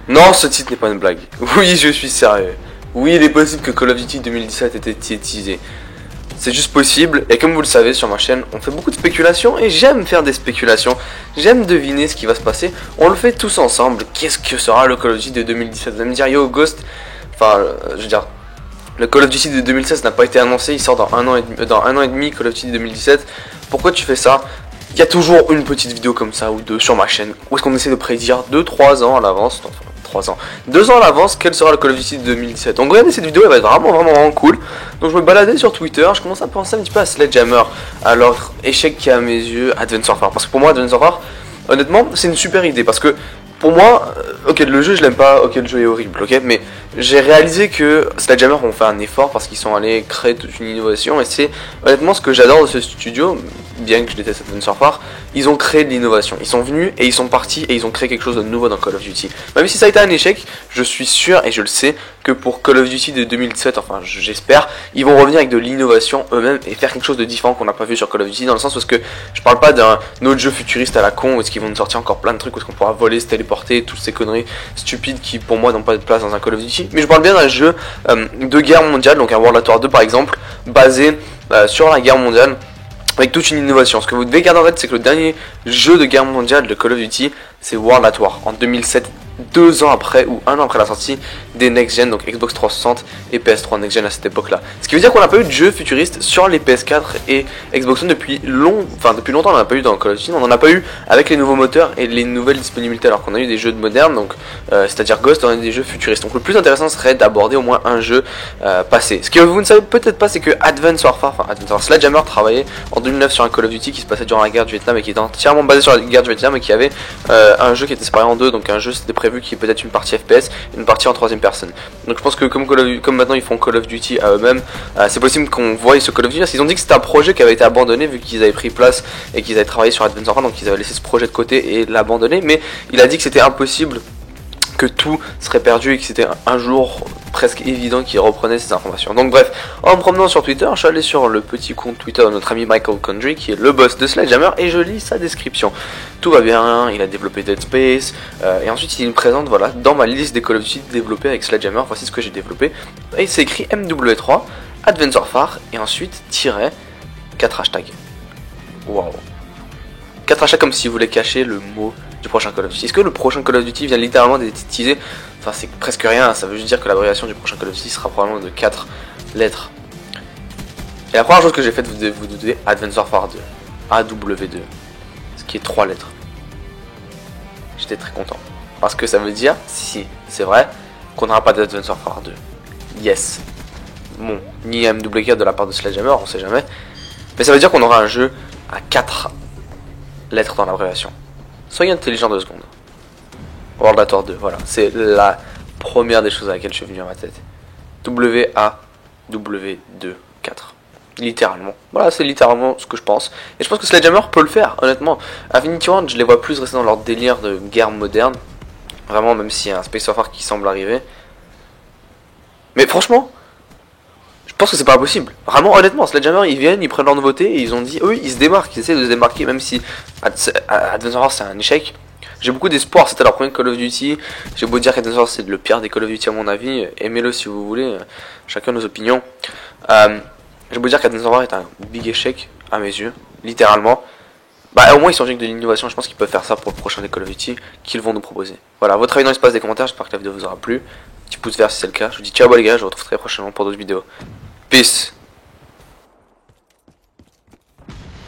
Non, ce titre n'est pas une blague. Oui, je suis sérieux. Oui, il est possible que Call of Duty 2017 ait été teasé. C'est juste possible, et comme vous le savez sur ma chaîne, on fait beaucoup de spéculations, et j'aime faire des spéculations, j'aime deviner ce qui va se passer, on le fait tous ensemble. Qu'est-ce que sera le Call of Duty de 2017? Vous allez me dire, yo Ghost, enfin, je veux dire, le Call of Duty de 2016 n'a pas été annoncé, il sort dans un an et demi, Call of Duty 2017, pourquoi tu fais ça? Il y a toujours une petite vidéo comme ça, ou deux sur ma chaîne, où est-ce qu'on essaie de prédire 2-3 ans à l'avance, enfin 3 ans, 2 ans à l'avance, quel sera le Call of Duty de 2017. Donc regardez cette vidéo, elle va être vraiment cool. Donc je me baladais sur Twitter, je commence à penser un petit peu à Sledgehammer, à leur échec qui est à mes yeux Advance Warfare. Parce que pour moi Advance Warfare, honnêtement, c'est une super idée, parce que pour moi, ok, le jeu je l'aime pas, ok, le jeu est horrible, ok, mais j'ai réalisé que Sledgehammer ont fait un effort parce qu'ils sont allés créer toute une innovation, et c'est honnêtement ce que j'adore de ce studio, bien que je déteste Advance Warfare, ils ont créé de l'innovation, ils sont venus et ils sont partis et ils ont créé quelque chose de nouveau dans Call of Duty. Même si ça a été un échec, je suis sûr et je le sais que pour Call of Duty de 2017, enfin j'espère, ils vont revenir avec de l'innovation eux-mêmes et faire quelque chose de différent qu'on n'a pas vu sur Call of Duty, dans le sens parce que je parle pas d'un autre jeu futuriste à la con où est-ce qu'ils vont nous sortir encore plein de trucs où est-ce qu'on pourra voler, se téléporter, toutes ces conneries stupides qui pour moi n'ont pas de place dans un Call of Duty, mais je parle bien d'un jeu de guerre mondiale, donc un World at War 2 par exemple, basé sur la guerre mondiale, avec toute une innovation. Ce que vous devez garder en tête, c'est que le dernier jeu de guerre mondiale de Call of Duty, c'est World at War en 2007, 2 ans après ou 1 an après la sortie des Next Gen, donc Xbox 360 et PS3 Next Gen à cette époque là. Ce qui veut dire qu'on n'a pas eu de jeu futuriste sur les PS4 et Xbox One depuis longtemps. On n'en a pas eu dans Call of Duty, on n'en a pas eu avec les nouveaux moteurs et les nouvelles disponibilités, alors qu'on a eu des jeux modernes, donc c'est-à-dire Ghost, on a eu des jeux futuristes. Donc le plus intéressant serait d'aborder au moins un jeu passé. Ce que vous ne savez peut-être pas, c'est que Advance Warfare, Sledgehammer travaillait en 2009 sur un Call of Duty qui se passait durant la guerre du Vietnam et qui était entièrement basé sur la guerre du Vietnam, et qui avait un jeu qui était séparé en deux, donc un jeu c'était prévu qui est peut-être une partie FPS et une partie en troisième personne. Donc je pense que comme maintenant ils font Call of Duty à eux-mêmes, c'est possible qu'on voie ce Call of Duty, parce qu'ils ont dit que c'était un projet qui avait été abandonné vu qu'ils avaient pris place et qu'ils avaient travaillé sur Advance Warfare, donc ils avaient laissé ce projet de côté et l'abandonner, mais il a dit que c'était impossible, que tout serait perdu et que c'était un jour presque évident qu'il reprenait ces informations. Donc bref, en me promenant sur Twitter, je suis allé sur le petit compte Twitter de notre ami Michael Condry, qui est le boss de Sledgehammer, et je lis sa description. Tout va bien, il a développé Dead Space, et ensuite il me présente, voilà, dans ma liste des Call of Duty développés avec Sledgehammer, voici ce que j'ai développé, et c'est écrit MW3, Advance Warfare, et ensuite tiret 4 hashtags. Waouh. 4 hashtags comme s'il voulait cacher le mot du prochain Call of Duty. Est-ce que le prochain Call of Duty vient littéralement d'être teasé? Enfin, c'est presque rien, ça veut juste dire que l'abréviation du prochain Call of Duty sera probablement de 4 lettres. Et la première chose que j'ai faite, vous devez Advance Warfare 2, AW2, ce qui est 3 lettres. J'étais très content, parce que ça veut dire, si c'est vrai, qu'on n'aura pas d'Advance Warfare 2. Yes. Bon, ni MW4 de la part de Sledgehammer, on sait jamais. Mais ça veut dire qu'on aura un jeu à 4 lettres dans l'abréviation. Soyez intelligent 2 secondes. World at War 2, voilà. C'est la première des choses à laquelle je suis venu à ma tête. WAW2 4. Littéralement. Voilà, c'est littéralement ce que je pense. Et je pense que Sledgehammer peut le faire, honnêtement. Infinity Ward, je les vois plus rester dans leur délire de guerre moderne. Vraiment, même s'il y a un Space Warfare qui semble arriver. Mais franchement, je pense que c'est pas impossible. Vraiment, honnêtement, Sledgehammer, ils viennent, ils prennent leur nouveauté et ils ont dit, eux, ils se démarquent, ils essaient de se démarquer, même si Advance Warfare c'est un échec. J'ai beaucoup d'espoir, c'était leur premier Call of Duty. J'ai beau dire qu'Advance Warfare c'est le pire des Call of Duty à mon avis, aimez-le si vous voulez, chacun nos opinions. J'ai beau dire qu'Advance Warfare est un big échec, à mes yeux, littéralement. Bah au moins ils sont avec de l'innovation, je pense qu'ils peuvent faire ça pour le prochain des Call of Duty qu'ils vont nous proposer. Voilà, votre avis dans l'espace des commentaires, j'espère que la vidéo vous aura plu. Petit pouce vert si c'est le cas. Je vous dis ciao les gars, je vous retrouve très prochainement pour d'autres vidéos. Peace.